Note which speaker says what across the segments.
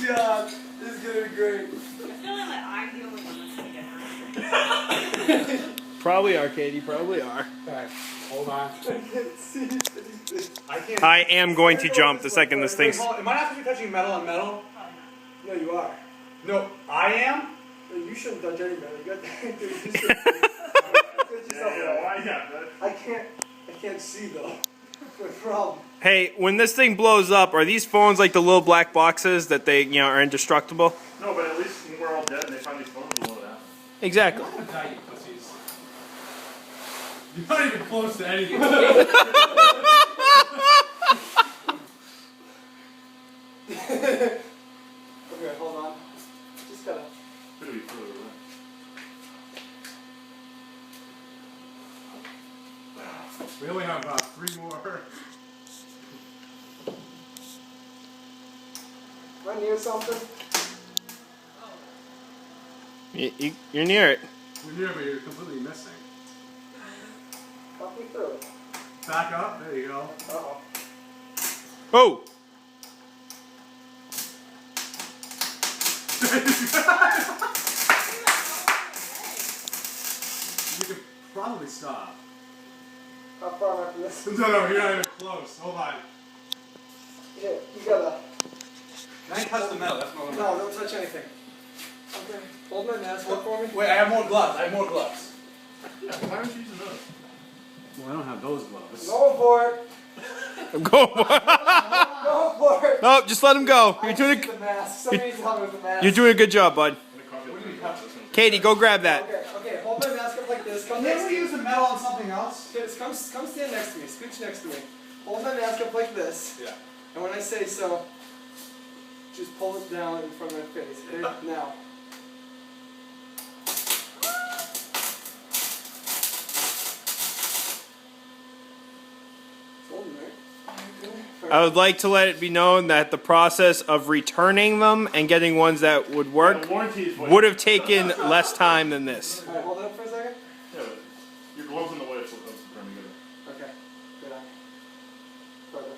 Speaker 1: god, this is gonna be great.
Speaker 2: I feel like I'm the only one that's gonna get hurt.
Speaker 3: Probably are, Katie. Probably are.
Speaker 4: Alright, hold on.
Speaker 1: I can't see anything.
Speaker 4: I can't.
Speaker 3: I am going to jump the second this thing's.
Speaker 4: Am I not supposed to be touching metal on metal?
Speaker 1: No, you are.
Speaker 4: No, I am?
Speaker 1: No, you shouldn't touch any metal. You got to do this. I can't see though. That's my problem.
Speaker 3: Hey, when this thing blows up, are these phones like the little black boxes that they, are indestructible?
Speaker 5: No, but at least when we're all dead and they find these phones, we'll know that.
Speaker 3: Exactly.
Speaker 4: I'm gonna die, you pussies. You're not even close to anything.
Speaker 1: Okay, hold on. Just gotta.
Speaker 5: It'll be further away.
Speaker 4: We only have 3 more.
Speaker 1: Am I near something?
Speaker 3: You're near it.
Speaker 4: We're near, but you're completely missing.
Speaker 1: Walk me through it.
Speaker 4: Back up, there you go.
Speaker 1: Uh-oh.
Speaker 3: Oh!
Speaker 4: You could probably stop.
Speaker 1: How far am I from this?
Speaker 4: No, you're not even close. Hold on.
Speaker 1: Yeah, you gotta.
Speaker 4: Can I touch the metal? That's my one.
Speaker 1: No, don't touch anything. Okay. Hold my mask up for me.
Speaker 4: Wait, I have more gloves. I have more gloves.
Speaker 5: Yeah, why aren't you using those?
Speaker 4: Well, I don't have those gloves.
Speaker 1: Go for it.
Speaker 3: I'm going.
Speaker 1: Go for it.
Speaker 3: No, just let him go. You're doing
Speaker 1: The mask. Somebody needs to help me with the mask.
Speaker 3: You're doing a good job, bud.
Speaker 5: What do you mean touch this one?
Speaker 3: Katie, go grab that.
Speaker 1: Okay, hold my mask up like this. Come
Speaker 4: Can't
Speaker 1: next
Speaker 4: we
Speaker 1: to me.
Speaker 4: use the metal on something else?
Speaker 1: Come stand next to me. Scooch next to me. Hold my mask up like this.
Speaker 4: Yeah.
Speaker 1: And when I say so, just pull it down in front of my face. Okay? Now. It's holding there.
Speaker 3: I would like to let it be known that the process of returning them and getting ones that would work
Speaker 5: The warranty is what
Speaker 3: would have taken less time than this.
Speaker 1: Alright, hold it up for a second.
Speaker 5: Yeah, but your gloves in the way, so that's trying to get it.
Speaker 1: Okay. Good eye. Further.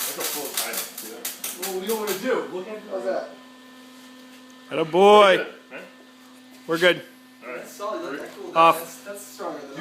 Speaker 5: Look how full it's hiding. See that?
Speaker 4: Well, what do you want me to do? Look at
Speaker 1: How's that?
Speaker 3: Atta boy.
Speaker 5: Good, right?
Speaker 3: We're good.
Speaker 5: All right.
Speaker 1: That's solid. That's cool.
Speaker 3: Off.
Speaker 1: That's stronger than